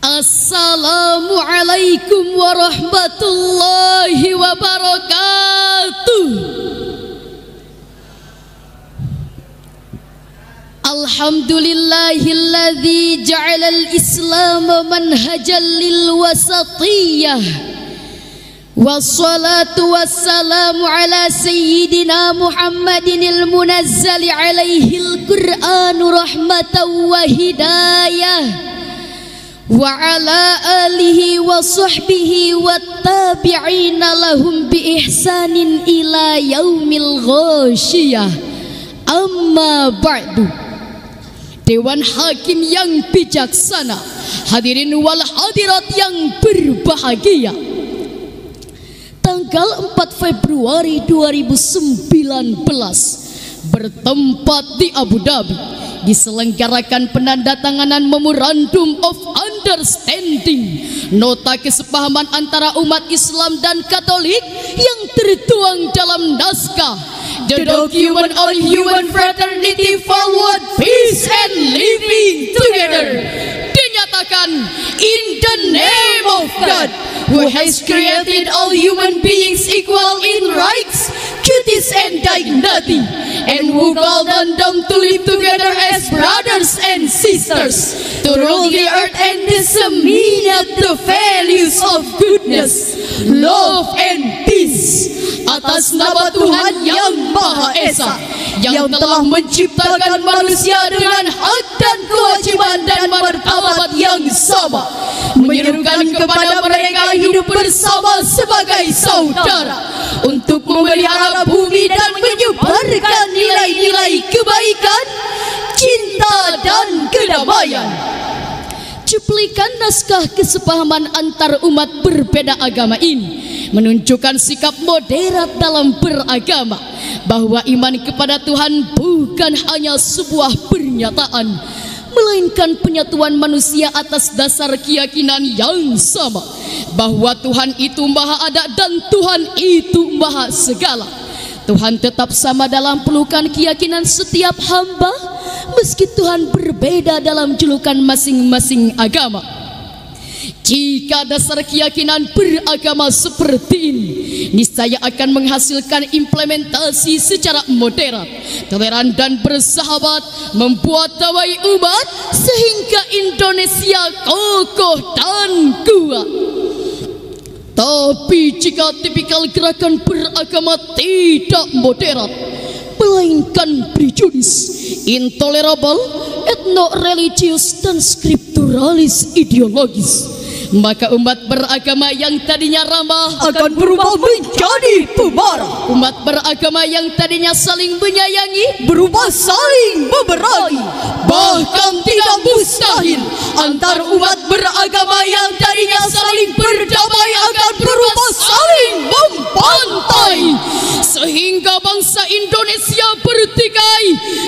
Assalamualaikum warahmatullahi wabarakatuh. Alhamdulillahilladzi ja'alal islam manhajan lil wasatiyah. Wassalatu wassalamu ala sayyidina Muhammadinil munazzali alaihil Qur'anu rahmatan wa hidayah. Wa ala alihi wa sahbihi wa tabi'ina lahum bi ihsanin ila yaumil ghasyiyah. Amma ba'du. Dewan Hakim yang bijaksana, hadirin wal hadirat yang berbahagia, tanggal 4 Februari 2019 bertempat di Abu Dhabi diselenggarakan penandatanganan Memorandum of Understanding, nota kesepahaman antara umat Islam dan Katolik yang tertuang dalam naskah The Document on Human Fraternity Forward Peace and Living Together. Dinyatakan, in the name of God, who has created all human beings equal in rights, duties and dignity, and who called on them to live together as brothers and sisters, to rule the earth and disseminate the values of goodness, love and peace. Atas nama Tuhan yang Maha Esa, yang telah menciptakan manusia dengan hak dan kewajiban dan martabat yang sama, menyerukan kepada mereka hidup bersama sebagai saudara, untuk memelihara bumi dan menyebarkan nilai-nilai kebaikan, cinta dan kedamaian. Cuplikan naskah kesepahaman antar umat berbeda agama ini menunjukkan sikap moderat dalam beragama, bahwa iman kepada Tuhan bukan hanya sebuah pernyataan, melainkan penyatuan manusia atas dasar keyakinan yang sama, bahwa Tuhan itu Maha Ada dan Tuhan itu Maha Segala. Tuhan tetap sama dalam pelukan keyakinan setiap hamba, meski Tuhan berbeda dalam julukan masing-masing agama. Jika dasar keyakinan beragama seperti ini, niscaya akan menghasilkan implementasi secara moderat, toleran dan bersahabat, membuat dawai umat sehingga Indonesia kokoh dan kuat. Tapi jika tipikal gerakan beragama tidak moderat, melainkan prejudis, intolerabel, etno-religius dan skripturalis ideologis, maka umat beragama yang tadinya ramah akan berubah menjadi pemarah. Umat beragama yang tadinya saling menyayangi berubah saling memerangi. Bahkan tidak mustahil antar umat beragama yang tadinya saling berdamai akan berubah saling membantai, sehingga bangsa Indonesia bertikai,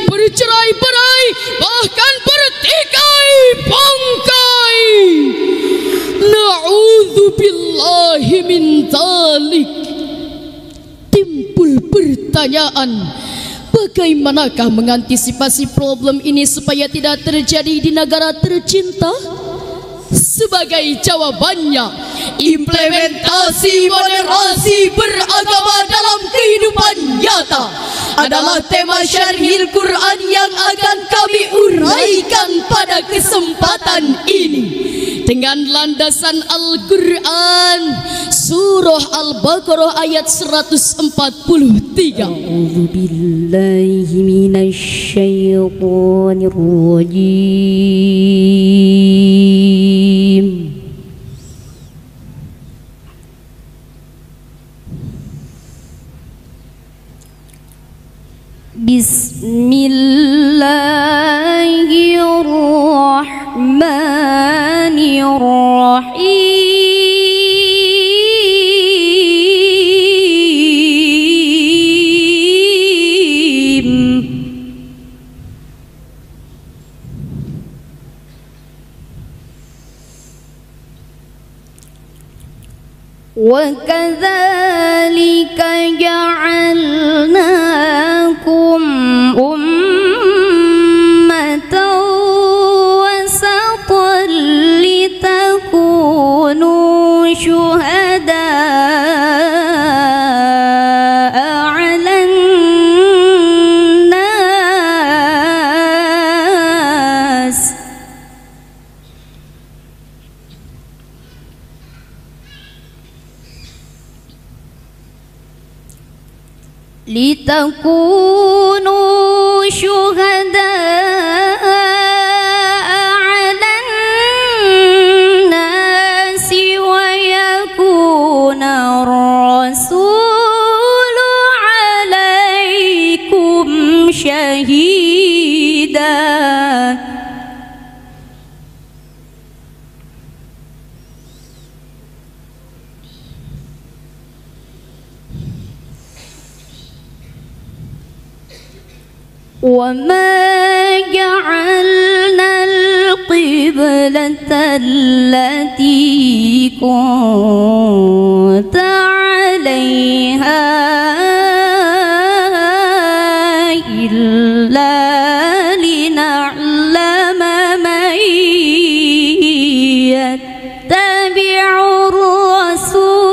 bercerai-berai, bahkan bertikai bangkai. Na'udzubillahi min dzalik. Timbul pertanyaan, bagaimanakah mengantisipasi problem ini supaya tidak terjadi di negara tercinta? Sebagai jawabannya, implementasi moderasi beragama dalam kehidupan nyata adalah tema Syarhil Quran yang akan kami uraikan pada kesempatan ini dengan landasan Al-Quran, surah Al-Baqarah ayat 143. A'udzu billahi minasyaitonir rajim. Bismillahirrahmanirrahim. Wa kadzalika ja'alnakum ummatan wasatan litakunu litakunu syuhada'a 'alan nasi wa yakuna rasulu 'alaikum syahida. وَمَا جَعَلْنَا الْقِبْلَةَ الَّتِي كُنْتَ عَلَيْهَا إِلَّا لِنَعْلَمَ مَنْ يَتَّبِعُ الرَّسُولَ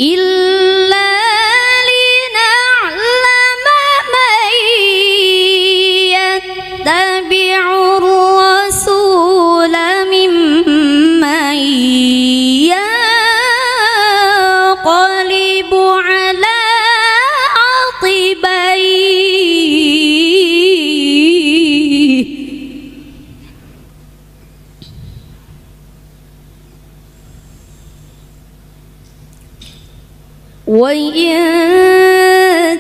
إلا لنعلم من يتبع الرسول ممن ينقلب على عقبيه وإن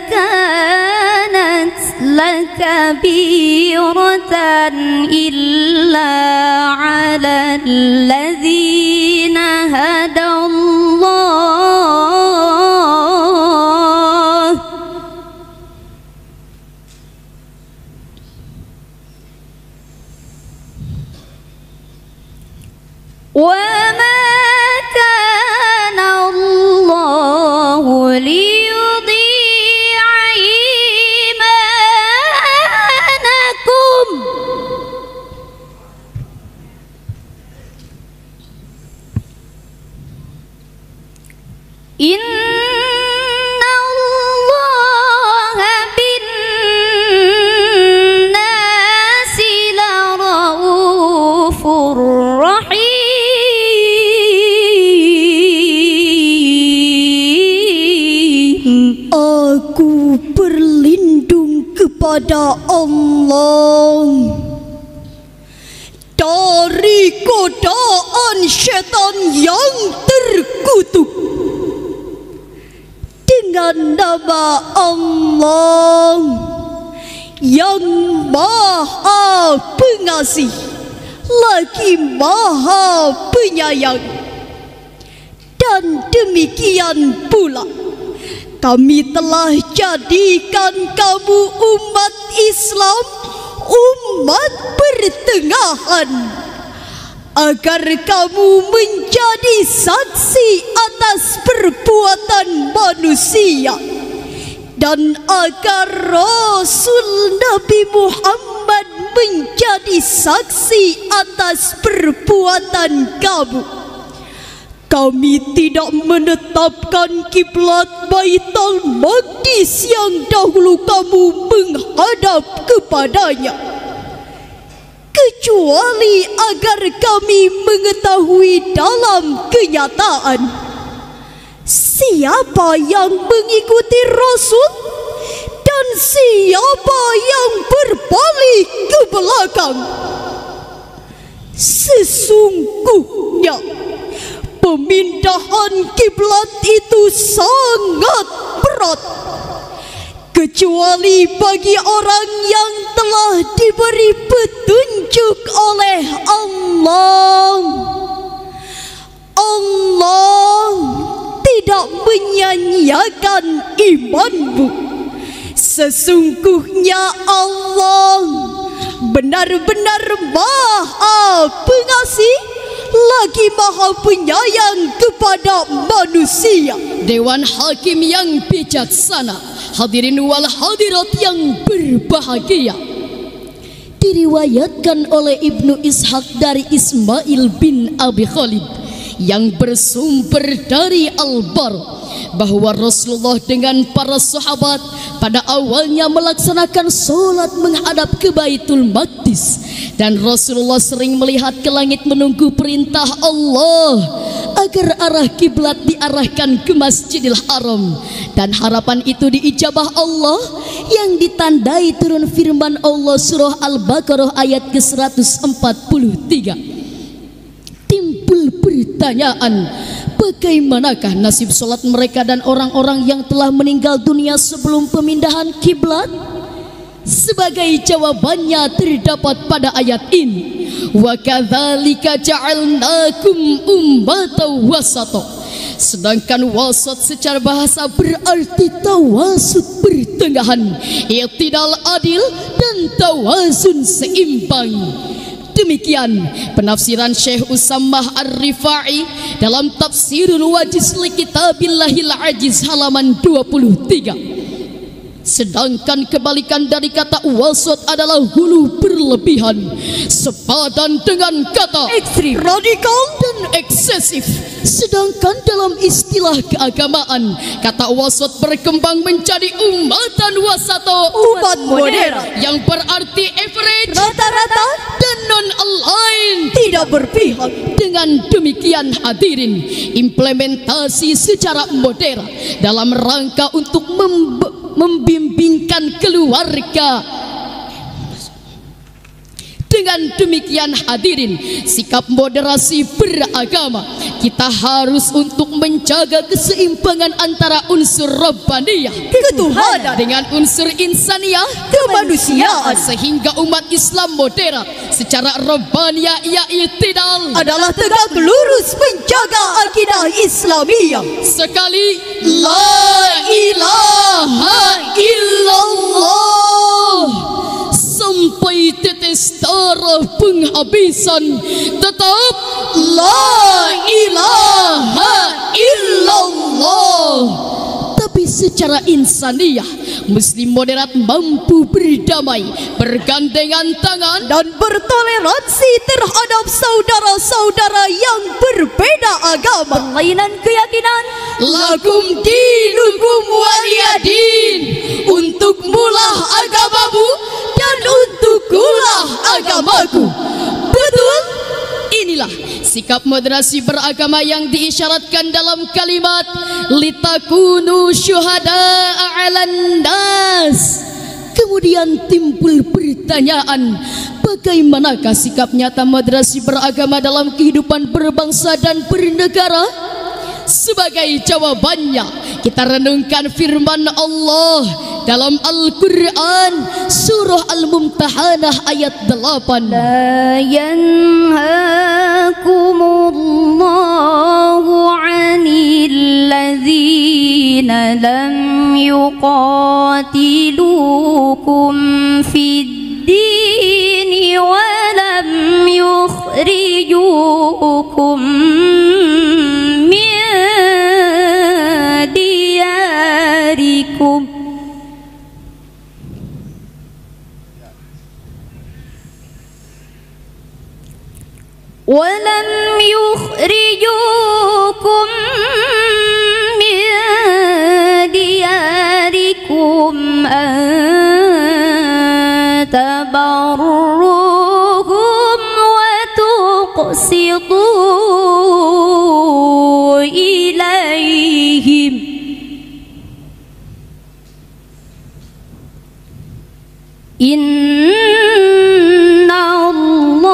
كانت لكبيرة إلا على الذين هدى الله وما كان الله ليضيع إيمانكم إن الله بالناس لرؤوف رحيم. Aku berlindung kepada Allah dari godaan syaitan yang terkutuk. Dengan nama Allah yang Maha Pengasih lagi Maha Penyayang. Dan demikian pula kami telah jadikan kamu umat Islam umat pertengahan, agar kamu menjadi saksi atas perbuatan manusia, dan agar Rasul Nabi Muhammad menjadi saksi atas perbuatan kamu. Kami tidak menetapkan kiblat Baitul Maqdis yang dahulu kamu menghadap kepadanya, kecuali agar kami mengetahui dalam kenyataan siapa yang mengikuti Rasul dan siapa yang berbalik ke belakang. Sesungguhnya pemindahan kiblat itu sangat berat, kecuali bagi orang yang telah diberi petunjuk oleh Allah. Allah tidak menyia-nyiakan imanmu. Sesungguhnya Allah benar-benar Maha Pengasih lagi Maha Penyayang kepada manusia. Dewan Hakim yang bijaksana, hadirin wal hadirat yang berbahagia, diriwayatkan oleh Ibnu Ishaq dari Ismail bin Abi Khalid yang bersumber dari Al-Bar bahwa Rasulullah dengan para sahabat pada awalnya melaksanakan sholat menghadap ke Baitul Maqdis, dan Rasulullah sering melihat ke langit menunggu perintah Allah agar arah kiblat diarahkan ke Masjidil Haram, dan harapan itu diijabah Allah yang ditandai turun firman Allah surah Al-Baqarah ayat ke-143. Timbul pertanyaan, bagaimanakah nasib sholat mereka dan orang-orang yang telah meninggal dunia sebelum pemindahan kiblat? Sebagai jawabannya terdapat pada ayat ini, wa kadzalika ja'alnakum ummatan wasata. Sedangkan wasat secara bahasa berarti tawasud, pertengahan, i'tidal adil, dan tawazun seimbang. Demikian penafsiran Syekh Usamah Ar-Rifai dalam Tafsirul Wajiz li Kitabillahil Ajiz halaman 23. Sedangkan kebalikan dari kata wasat adalah hulu berlebihan, sepadan dengan kata ekstrim, radikal, dan eksesif. Sedangkan dalam istilah keagamaan, kata wasat berkembang menjadi ummatan wasato, umat moderat, yang berarti average, rata-rata, dan non-align, tidak berpihak. Dengan demikian hadirin, implementasi secara moderat dalam rangka untuk membimbingkan keluarga. Dengan demikian hadirin, sikap moderasi beragama kita harus untuk menjaga keseimbangan antara unsur Rabbaniyah, ketuhanan, dengan unsur insaniyah, kemanusiaan, sehingga umat Islam moderat secara Rabbaniyah ia i'tidal adalah tegak lurus menjaga akidah Islamiyah. Sekali la ilaha illallah sampai tetes darah penghabisan, tetap la ilaha illallah. Tapi secara insaniyah, muslim moderat mampu berdamai, bergandengan tangan, dan bertoleransi terhadap saudara-saudara yang berbeda agama, berlainan keyakinan. Lakum dinukum waliyadin, untukmulah agamamu dan untukkulah agamaku. Betul? Inilah sikap moderasi beragama yang diisyaratkan dalam kalimat litakunu syuhada'a 'alan nas. Kemudian timbul pertanyaan, bagaimanakah sikap nyata moderasi beragama dalam kehidupan berbangsa dan bernegara? Sebagai jawabannya, kita renungkan firman Allah dalam Al-Quran surah Al-Mumtahanah ayat 8. La yanhakumullahu 'anil ladzina lam yuqatilukum fid dini wa lam yukhrijukum diyarikum walam yukhrijukum min diyarikum an tabarruhum wa tuqsitu ilaihim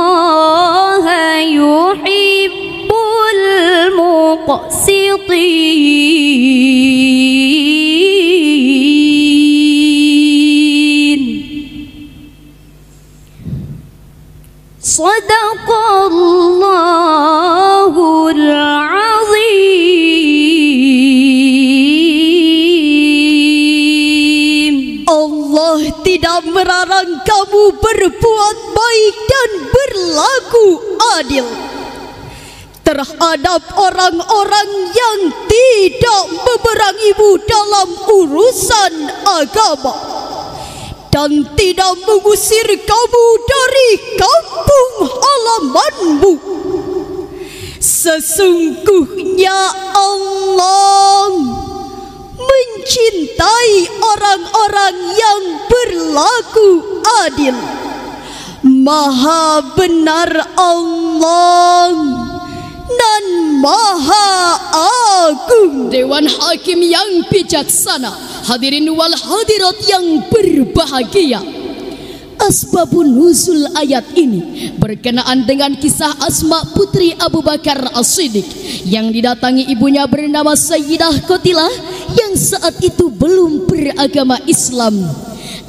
innallaha yuhibbul muqsitin. Sadaqallahul azim. Allah tidak melarang kamu berbuat baik dan berlaku adil terhadap orang-orang yang tidak memerangimu dalam urusan agama dan tidak mengusir kamu dari kampung halamanmu. Sesungguhnya Allah mencintai orang-orang adil, maha benar Allah dan maha agung. Dewan Hakim yang bijaksana, hadirin wal hadirat yang berbahagia, asbabun nuzul ayat ini berkenaan dengan kisah Asma putri Abu Bakar As-Siddiq yang didatangi ibunya bernama Sayyidah Qatilah yang saat itu belum beragama Islam.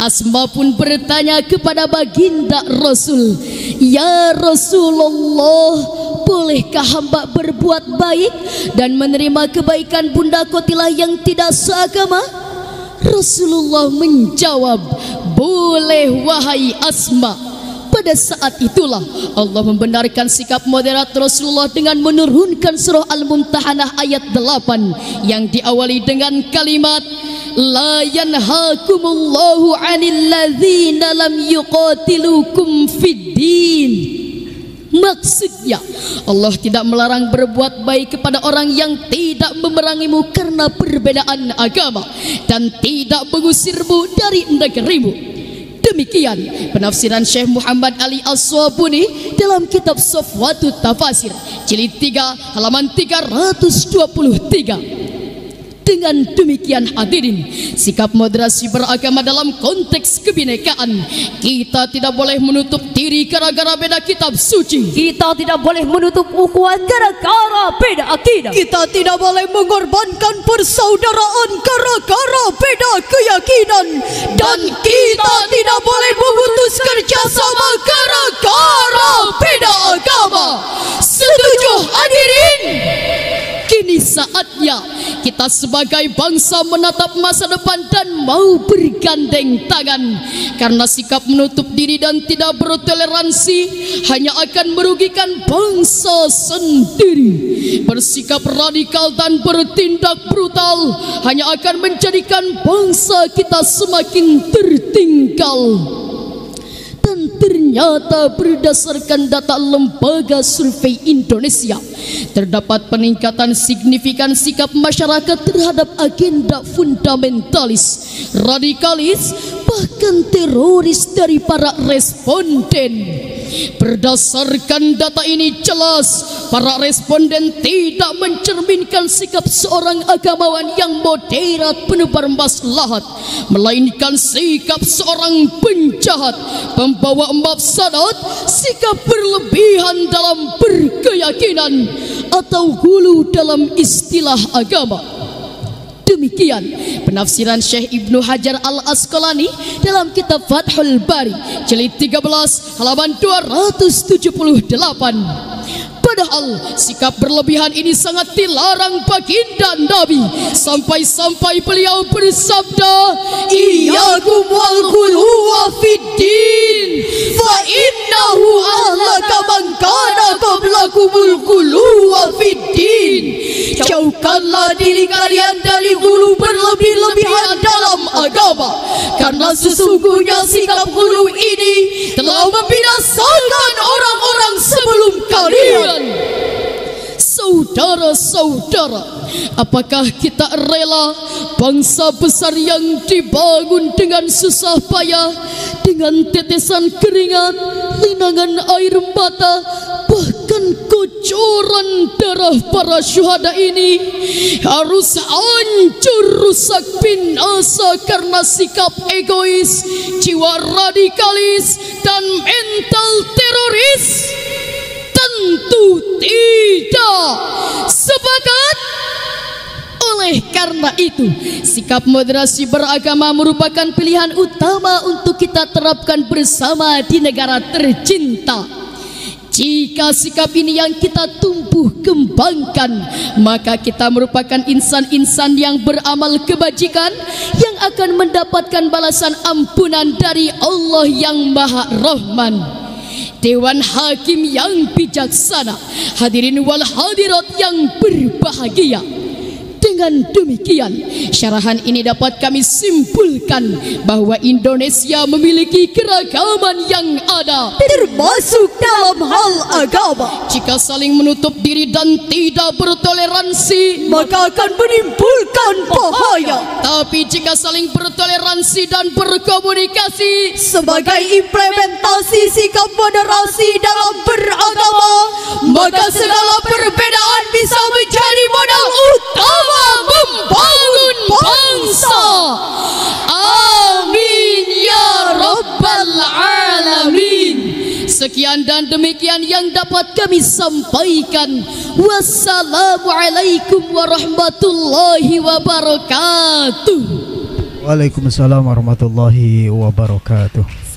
Asma pun bertanya kepada baginda Rasul, "Ya Rasulullah, bolehkah hamba berbuat baik dan menerima kebaikan Bunda Qatilah yang tidak seagama?" Rasulullah menjawab, "Boleh wahai Asma." Pada saat itulah Allah membenarkan sikap moderat Rasulullah dengan menurunkan surah Al-Mumtahanah ayat 8 yang diawali dengan kalimat, "La yanhakumullahu 'anil ladzina lam yuqatilukum fid-din." Maksudnya Allah tidak melarang berbuat baik kepada orang yang tidak memerangimu karena perbedaan agama dan tidak mengusirmu dari negerimu. Demikian penafsiran Syekh Muhammad Ali As-Swabuni dalam kitab Safwatut Tafasir jilid 3 halaman 323. Dengan demikian hadirin, sikap moderasi beragama dalam konteks kebinekaan. Kita tidak boleh menutup diri gara-gara beda kitab suci. Kita tidak boleh menutup ukhuwah gara-gara beda akidah. Kita tidak boleh mengorbankan persaudaraan gara-gara beda keyakinan. Dan kita tidak boleh memutus kerjasama gara-gara beda agama. Setuju hadirin? Kini saatnya kita sebagai bangsa menatap masa depan dan mau bergandeng tangan. Karena sikap menutup diri dan tidak bertoleransi hanya akan merugikan bangsa sendiri. Bersikap radikal dan bertindak brutal hanya akan menjadikan bangsa kita semakin tertinggal. Dan ternyata berdasarkan data Lembaga Survei Indonesia, terdapat peningkatan signifikan sikap masyarakat terhadap agenda fundamentalis, radikalis, bahkan teroris dari para responden. Berdasarkan data ini jelas para responden tidak mencerminkan sikap seorang agamawan yang moderat penebar maslahat, melainkan sikap seorang penjahat, pembawa mafsadat, sikap berlebihan dalam berkeyakinan atau hulu dalam istilah agama. Demikian penafsiran Syekh Ibnu Hajar Al-Asqalani dalam kitab Fathul Bari jilid 13 halaman 278. Padahal sikap berlebihan ini sangat dilarang baginda Nabi, sampai-sampai beliau bersabda, "Iyyakum wal ghuluwa fid-din, fa innahu ahlaka man kana qablakumul ghuluwa fid-din." Jauhkanlah diri kalian dari ghulu berlebih-lebihan dalam agama, karena sesungguhnya sikap ghulu ini telah membinasakan orang-orang sebelum kalian. Saudara-saudara, apakah kita rela bangsa besar yang dibangun dengan susah payah, dengan tetesan keringat, linangan air mata, bahkan kocoran darah para syuhada ini harus hancur, rusak, binasa karena sikap egois, jiwa radikalis, dan mental teroris? Tentu tidak. Sepakat? Oleh karena itu, sikap moderasi beragama merupakan pilihan utama untuk kita terapkan bersama di negara tercinta. Jika sikap ini yang kita tumbuh kembangkan, maka kita merupakan insan-insan yang beramal kebajikan yang akan mendapatkan balasan ampunan dari Allah yang Maha Rahman. Dewan Hakim yang bijaksana, hadirin wal hadirat yang berbahagia, Dengan demikian, syarahan ini dapat kami simpulkan bahwa Indonesia memiliki keragaman yang ada, termasuk dalam hal agama. Jika saling menutup diri dan tidak bertoleransi, maka akan menimbulkan bahaya. Tapi jika saling bertoleransi dan berkomunikasi sebagai implementasi sikap moderasi dalam beragama, maka segala perbedaan bisa menjadi modal utama membangun bangsa. Amin ya rabbal alamin. Sekian dan demikian yang dapat kami sampaikan. Wassalamualaikum warahmatullahi wabarakatuh. Waalaikumsalam warahmatullahi wabarakatuh.